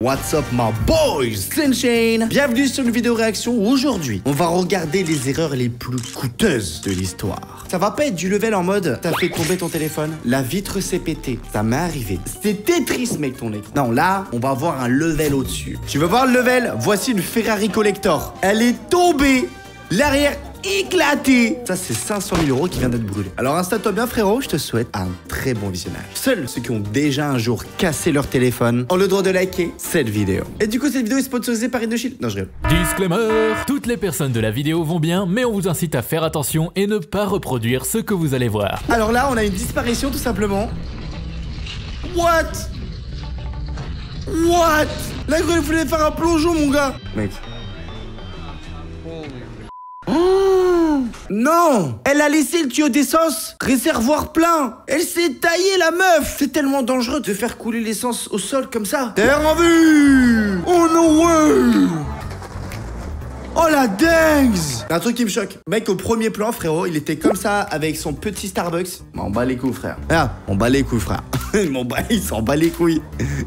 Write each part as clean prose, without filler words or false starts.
What's up my boys, c'est Shane. Bienvenue sur une vidéo réaction. Aujourd'hui, on va regarder les erreurs les plus coûteuses de l'histoire. Ça va pas être du level en mode t'as fait tomber ton téléphone, la vitre s'est pétée. Ça m'est arrivé. C'est Tetris mec ton écran. Non là, on va voir un level au-dessus. Tu veux voir le level? Voici une Ferrari Collector. Elle est tombée, l'arrière éclaté. Ça c'est 500 000 € qui vient d'être brûlé. Alors installe-toi bien frérot, je te souhaite un très bon visionnage. Seuls ceux qui ont déjà un jour cassé leur téléphone ont le droit de liker cette vidéo. Et du coup cette vidéo est sponsorisée par Indochine. Non je rigole. Disclaimer, toutes les personnes de la vidéo vont bien, mais on vous incite à faire attention et ne pas reproduire ce que vous allez voir. Alors là on a une disparition tout simplement. What? Là il voulait faire un plongeon mon gars. Mec. Oh non! Elle a laissé le tuyau d'essence, réservoir plein. Elle s'est taillée la meuf. C'est tellement dangereux de faire couler l'essence au sol comme ça. Terre en vue. Oh no way. Oh la dingue! Un truc qui me choque. Mec, au premier plan, frérot, il était comme ça avec son petit Starbucks. On bat les couilles, frère. Ah, on bat les couilles, frère. Il s'en bat les couilles.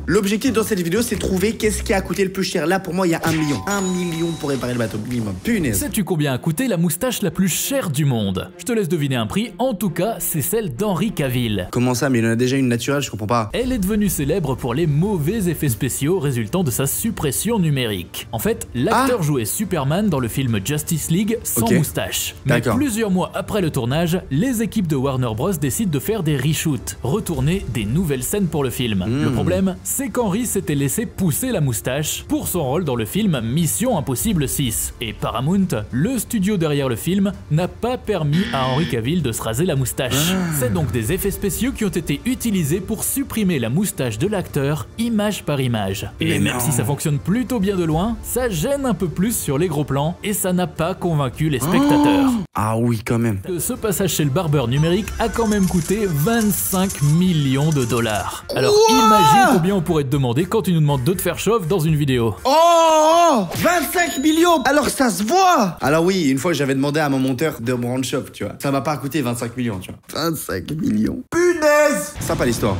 L'objectif dans cette vidéo, c'est de trouver qu'est-ce qui a coûté le plus cher. Là, pour moi, il y a 1 million. 1 million pour réparer le bateau minimum. Punaise. Sais-tu combien a coûté la moustache la plus chère du monde? Je te laisse deviner un prix. En tout cas, c'est celle d'Henry Cavill. Comment ça? Mais il en a déjà une naturelle, je comprends pas. Elle est devenue célèbre pour les mauvais effets spéciaux résultant de sa suppression numérique. En fait, l'acteur jouait Superman dans le film Justice League sans moustache. Mais plusieurs mois après le tournage, les équipes de Warner Bros décident de faire des reshoots, retourner des nouvelles scènes pour le film. Le problème, c'est qu'Henry s'était laissé pousser la moustache pour son rôle dans le film Mission Impossible 6. Et Paramount, le studio derrière le film, n'a pas permis à Henry Cavill de se raser la moustache. C'est donc des effets spéciaux qui ont été utilisés pour supprimer la moustache de l'acteur, image par image. Et même si ça fonctionne plutôt bien de loin, ça gêne un peu plus sur les gros plans et ça n'a pas convaincu les spectateurs. Ah oui, quand même. Ce passage chez le barbeur numérique a quand même coûté 25 millions de dollars. Alors imagine combien on pourrait te demander quand tu nous demandes de te faire chauffe dans une vidéo. Oh 25 millions. Alors ça se voit. Alors oui, une fois j'avais demandé à mon monteur de me rendre chauffe, tu vois. Ça m'a pas coûté 25 millions, tu vois. 25 millions. Punaise. Sympa l'histoire.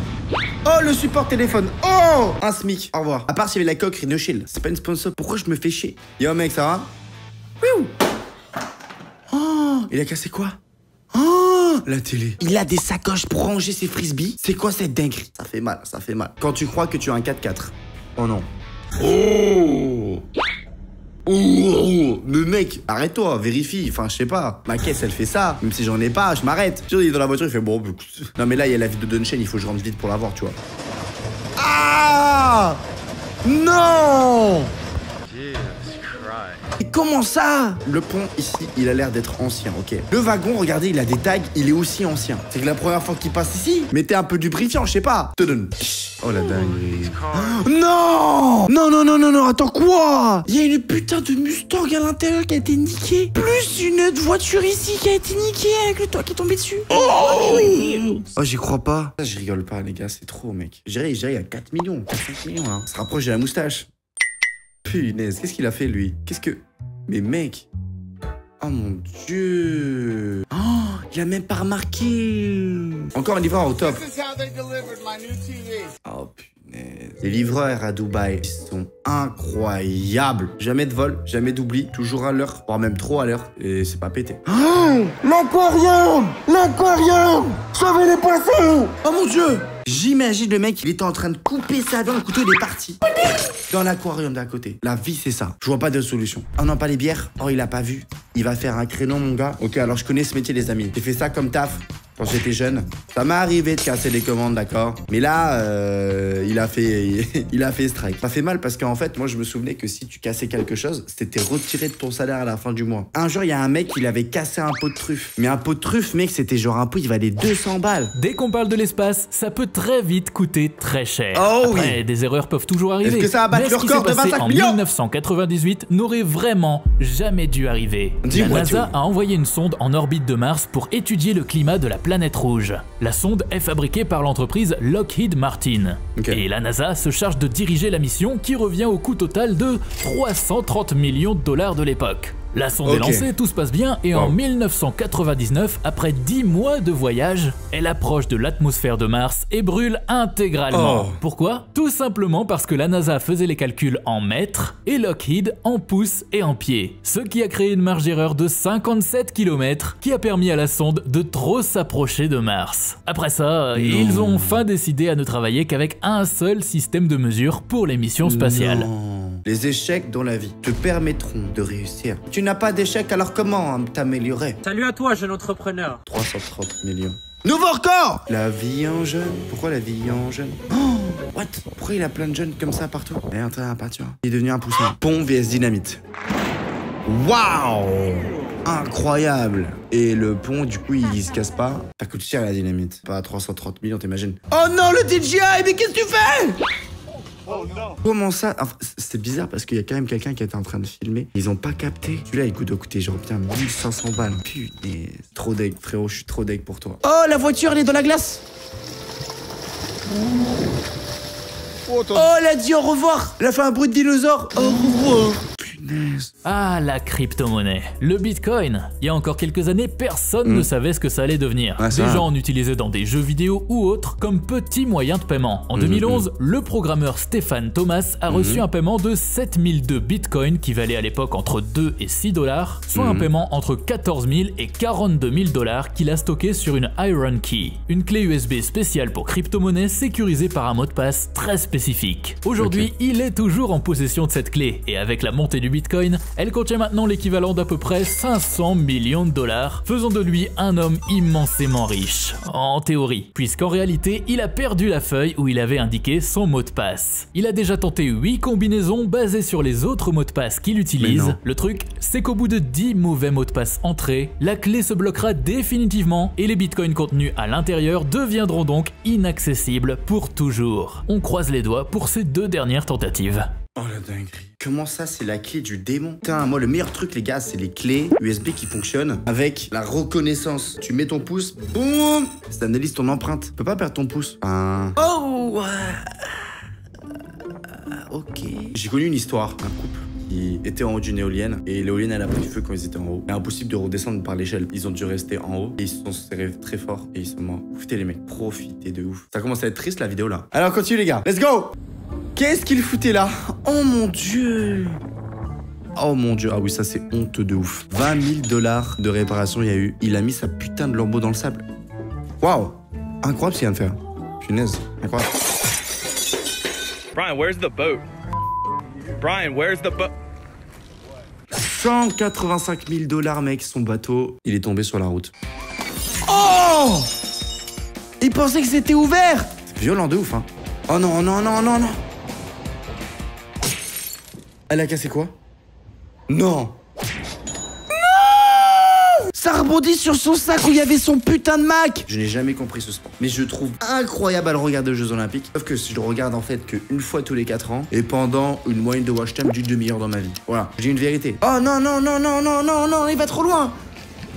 Oh le support téléphone. Oh un SMIC. Au revoir. À part s'il y avait la coque Rhino Shield. C'est pas une sponsor. Pourquoi je me fais chier? Yo mec, ça va? Oh, il a cassé quoi? Oh, la télé. Il a des sacoches pour ranger ses frisbees. C'est quoi cette dinguerie? Ça fait mal, ça fait mal. Quand tu crois que tu as un 4x4. Oh non. Oh. Oh, mais mec, arrête-toi, vérifie, enfin je sais pas. Ma caisse elle fait ça, même si j'en ai pas, je m'arrête. Il est dans la voiture, il fait bon. Non mais là il y a la vie de Dunchain, il faut que je rentre vite pour l'avoir, tu vois. Ah non. Et comment ça? Le pont ici, il a l'air d'être ancien, ok. Le wagon, regardez, il a des tags, il est aussi ancien. C'est que la première fois qu'il passe ici, mettez un peu du lubrifiant, je sais pas. Te donne. Oh la dinguerie. Non. Non, attends quoi? Il y a une putain de Mustang à l'intérieur qui a été niquée. Plus une autre voiture ici qui a été niquée avec le toit qui est tombé dessus. Oh, j'y crois pas. Ça, je rigole pas, les gars, c'est trop, mec. Je dirais, il y a 4 millions, 5 millions, hein. Ça se rapproche de la moustache. Punaise, qu'est-ce qu'il a fait, lui? Qu'est-ce que... Mais mec... Oh mon dieu... Oh, il a même pas remarqué. Encore un livreur au top. Oh punaise. Les livreurs à Dubaï sont incroyables. Jamais de vol, jamais d'oubli, toujours à l'heure, voire même trop à l'heure. Et c'est pas pété. Oh, l'aquarium sauvez les poissons. Oh mon dieu. J'imagine le mec, il était en train de couper sa viande, le couteau il est parti. Dans l'aquarium d'à côté. La vie c'est ça. Je vois pas de solution. Oh non, pas les bières. Oh, il a pas vu. Il va faire un créneau mon gars. Ok, alors je connais ce métier les amis. J'ai fait ça comme taf quand j'étais jeune. Ça m'est arrivé de casser les commandes, d'accord. Mais là, il a fait strike. Ça fait mal parce qu'en fait, moi je me souvenais que si tu cassais quelque chose, c'était retiré de ton salaire à la fin du mois. Un jour, il y a un mec, il avait cassé un pot de truffe. Mais un pot de truffe, mec, c'était genre un pot, il valait 200 balles. Dès qu'on parle de l'espace, ça peut très vite coûter très cher. Oh après, oui. Des erreurs peuvent toujours arriver. Est-ce que ça va battre le record de 25 millions? En 1998 n'aurait vraiment jamais dû arriver. La NASA a envoyé une sonde en orbite de Mars pour étudier le climat de la planète rouge. La sonde est fabriquée par l'entreprise Lockheed Martin. Et la NASA se charge de diriger la mission qui revient au coût total de 330 millions de dollars de l'époque. La sonde est lancée, tout se passe bien, et en 1999, après 10 mois de voyage, elle approche de l'atmosphère de Mars et brûle intégralement. Pourquoi? Tout simplement parce que la NASA faisait les calculs en mètres et Lockheed en pouces et en pieds. Ce qui a créé une marge d'erreur de 57 km qui a permis à la sonde de trop s'approcher de Mars. Après ça, ils ont enfin décidé à ne travailler qu'avec un seul système de mesure pour les missions spatiales. Les échecs dans la vie te permettront de réussir. Tu n'as pas d'échec, alors comment t'améliorer? Salut à toi, jeune entrepreneur. 330 millions. Nouveau record! La vie en jeune. Pourquoi la vie en jeune? Oh, what? Pourquoi il a plein de jeunes comme ça partout? Il est en train de peinture. Il est devenu un poussin. Pont vs dynamite. Waouh! Incroyable! Et le pont, du coup, il se casse pas. Ça coûte cher la dynamite. Pas 330 millions, t'imagines? Oh non, le DJI! Mais qu'est-ce que tu fais? Oh non. Comment ça? Enfin, c'est bizarre parce qu'il y a quand même quelqu'un qui était en train de filmer. Ils ont pas capté. Celui-là, il doit coûter genre bien 1500 balles. Putain, trop deg, frérot, je suis trop deg pour toi. Oh, la voiture, elle est dans la glace. Oh, elle a dit au revoir. Elle a fait un bruit de dinosaure. Au revoir. Punaise. Ah, la crypto-monnaie, le Bitcoin. Il y a encore quelques années, personne ne savait ce que ça allait devenir. Des gens en utilisaient dans des jeux vidéo ou autres comme petit moyen de paiement. En 2011, le programmeur Stéphane Thomas a reçu un paiement de 7002 Bitcoins qui valait à l'époque entre 2 et 6 dollars, soit un paiement entre 14 000 et 42 000 dollars qu'il a stocké sur une Iron Key, une clé USB spéciale pour crypto-monnaie sécurisée par un mot de passe très spécifique. Aujourd'hui, il est toujours en possession de cette clé et avec la montée du Bitcoin, elle contient maintenant l'équivalent d'à peu près 500 millions de dollars, faisant de lui un homme immensément riche. En théorie, puisqu'en réalité, il a perdu la feuille où il avait indiqué son mot de passe. Il a déjà tenté 8 combinaisons basées sur les autres mots de passe qu'il utilise. Le truc, c'est qu'au bout de 10 mauvais mots de passe entrés, la clé se bloquera définitivement et les bitcoins contenus à l'intérieur deviendront donc inaccessibles pour toujours. On croise les doigts pour ces 2 dernières tentatives. Oh la dinguerie. Comment ça, c'est la clé du démon? Putain, moi, le meilleur truc, les gars, c'est les clés USB qui fonctionnent avec la reconnaissance. Tu mets ton pouce, boum, ça analyse ton empreinte. Tu peux pas perdre ton pouce. Oh, ok. J'ai connu une histoire d'un couple qui était en haut d'une éolienne et l'éolienne elle a pris feu quand ils étaient en haut. C'est impossible de redescendre par l'échelle. Ils ont dû rester en haut et ils se sont serrés très fort et ils sont morts. Profitez les mecs, profitez de ouf. Ça commence à être triste la vidéo là. Alors continue les gars, let's go. Qu'est-ce qu'il foutait là? Oh mon dieu. Oh mon dieu, ah oui ça c'est honteux de ouf. 20 000 dollars de réparation il y a eu. Il a mis sa putain de lambeau dans le sable. Waouh. Incroyable ce qu'il vient de faire. Punaise, incroyable. Brian, where's the boat? Brian, where's the boat? 185 000 dollars mec, son bateau, il est tombé sur la route. Oh! Il pensait que c'était ouvert! C'est violent de ouf hein. Oh non, non, non, non, non. Elle a cassé quoi? Non. Ça rebondit sur son sac où il y avait son putain de Mac. Je n'ai jamais compris ce sport. Mais je trouve incroyable à le regarder aux Jeux Olympiques. Sauf que je le regarde en fait qu'une fois tous les 4 ans. Et pendant une moyenne de watch time d'une demi-heure dans ma vie. Voilà, j'ai une vérité. Oh non, non, non, non, non, non, non, il va trop loin.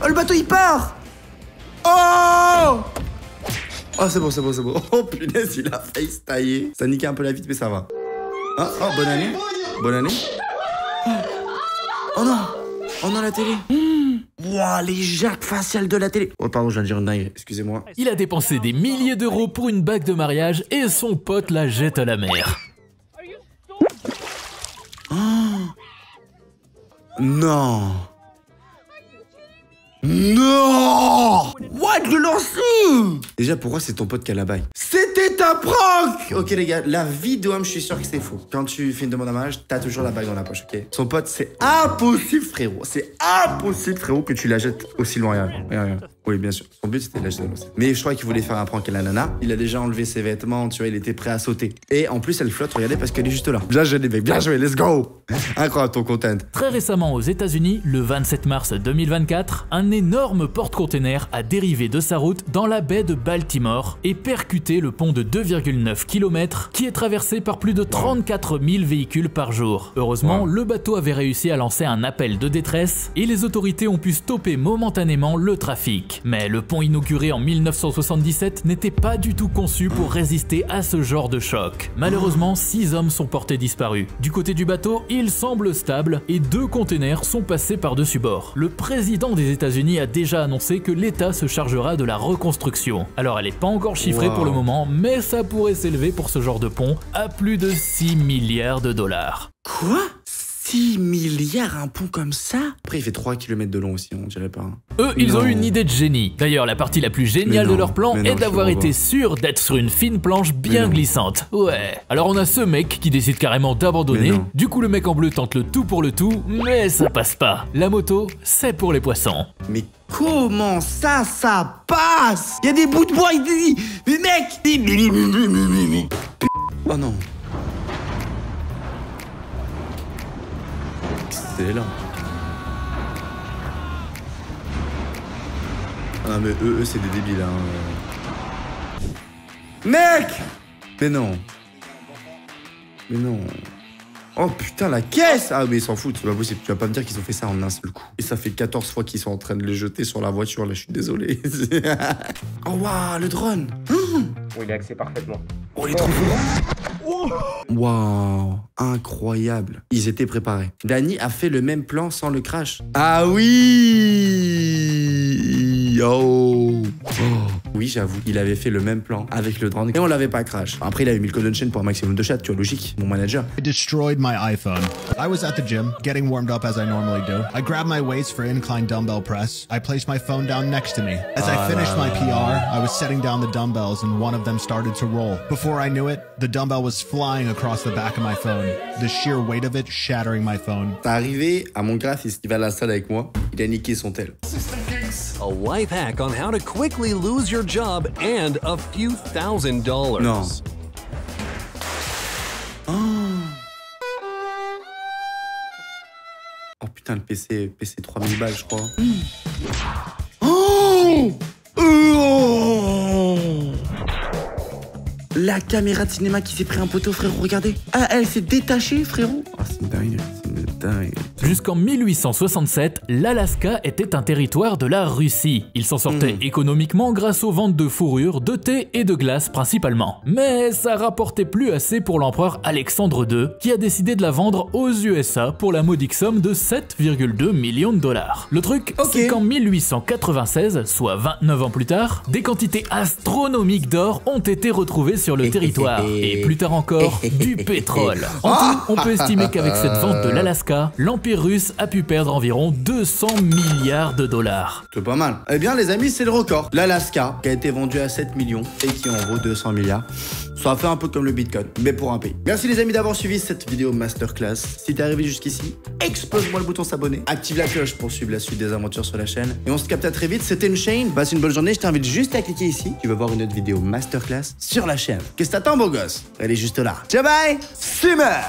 Oh, le bateau il part. Oh! Oh c'est bon, c'est bon, c'est bon. Oh punaise, il a failli se tailler. Ça niquait un peu la vitre mais ça va. Oh, oh bonne année. Bonne année. Oh non. Oh non, la télé. Wow, les jacques faciales de la télé. Oh pardon, je viens de dire une dingue, excusez-moi. Il a dépensé des milliers d'euros pour une bague de mariage et son pote la jette à la mer. Oh. Non. Non. What, le lancer? Déjà, pourquoi c'est ton pote qui a la bague? C'était un prank. Ok les gars, la vie de homme, je suis sûr que c'est faux. Quand tu fais une demande à mariage, t'as toujours la bague dans la poche, ok? Son pote, c'est impossible frérot. C'est impossible frérot que tu la jettes aussi loin. Regarde, regarde. Oui, bien sûr. Son but, c'était de la jeter aussi. Mais je crois qu'il voulait faire un prank à la nana. Il a déjà enlevé ses vêtements, tu vois, il était prêt à sauter. Et en plus, elle flotte, regardez, parce qu'elle est juste là. Bien joué les mecs, bien joué, let's go. Incroyable ton content. Très récemment aux États-Unis, le 27 mars 2024, un énorme porte-container a dérivé de sa route dans la baie de Baltimore et percuté le pont de 2,9 km qui est traversé par plus de 34 000 véhicules par jour. Heureusement, le bateau avait réussi à lancer un appel de détresse et les autorités ont pu stopper momentanément le trafic. numérique. Mais le pont inauguré en 1977 n'était pas du tout conçu pour résister à ce genre de choc. Malheureusement, 6 hommes sont portés disparus. Du côté du bateau, il semble stable et 2 containers sont passés par-dessus bord. Le président des États-Unis a déjà annoncé que l'État se chargera de la reconstruction. Alors elle n'est pas encore chiffrée pour le moment, mais ça pourrait s'élever pour ce genre de pont à plus de 6 milliards de dollars. Quoi ? 6 milliards un pont comme ça? Après il fait 3 km de long aussi, on dirait pas. Eux, ils ont eu une idée de génie. D'ailleurs, la partie la plus géniale de leur plan est d'avoir été sûr d'être sur une fine planche bien glissante. Ouais. Alors on a ce mec qui décide carrément d'abandonner. Du coup le mec en bleu tente le tout pour le tout, mais ça passe pas. La moto, c'est pour les poissons. Mais comment ça passe? Il y a des bouts de bois, mais mec! Oh non. Excellent. Ah mais eux c'est des débiles hein. Mec! Mais non. Mais non. Oh putain la caisse! Ah mais ils s'en foutent, c'est pas possible. Tu vas pas me dire qu'ils ont fait ça en un seul coup. Et ça fait 14 fois qu'ils sont en train de les jeter sur la voiture, là je suis désolé. Oh waouh, le drone. Il est axé parfaitement. Oh il est trop fort. Waouh, incroyable. Ils étaient préparés. Danny a fait le même plan sans le crash. Ah oui. Oh. Oui, j'avoue, il avait fait le même plan avec le drone et on l'avait pas crash. Après, il avait mis le code on chain pour un maximum de shots, tu vois, logique, mon manager. I destroyed my iPhone. I was at the gym, getting warmed up as I normally do. I grabbed my weights for incline dumbbell press. I placed my phone down next to me. As I finished my PR, I was setting down the dumbbells and one of them started to roll. Before I knew it, the dumbbell was flying across the back of my phone. The sheer weight of it shattering my phone. C'est arrivé à mon graphiste qui va à la salle avec moi, il a niqué son tel. A life hack on how to quickly lose your job and a few $1,000. Non. Oh putain, le PC 3000 balles, je crois. Oh la caméra de cinéma qui s'est pris un poteau, frérot, regardez. Ah, elle s'est détachée, frérot. Oh, c'est dingue, c'est dingue. Jusqu'en 1867, l'Alaska était un territoire de la Russie. Il s'en sortait économiquement grâce aux ventes de fourrure, de thé et de glace principalement. Mais ça rapportait plus assez pour l'empereur Alexandre II, qui a décidé de la vendre aux USA pour la modique somme de 7,2 millions de dollars. Le truc, c'est qu'en 1896, soit 29 ans plus tard, des quantités astronomiques d'or ont été retrouvées sur le territoire. Et plus tard encore, du pétrole. En tout, on peut estimer qu'avec cette vente de l'Alaska, l'Empire russe a pu perdre environ 200 milliards de dollars. C'est pas mal. Eh bien les amis, c'est le record. L'Alaska, qui a été vendu à 7 millions et qui en vaut 200 milliards. Ça a fait un peu comme le Bitcoin, mais pour un pays. Merci les amis d'avoir suivi cette vidéo masterclass. Si t'es arrivé jusqu'ici, explose-moi le bouton s'abonner. Active la cloche pour suivre la suite des aventures sur la chaîne. Et on se capte à très vite. C'était une chaîne. Passe une bonne journée. Je t'invite juste à cliquer ici. Tu vas voir une autre vidéo masterclass sur la chaîne. Qu'est-ce que t'attends, beau gosse? Elle est juste là. Ciao, bye. Simmer.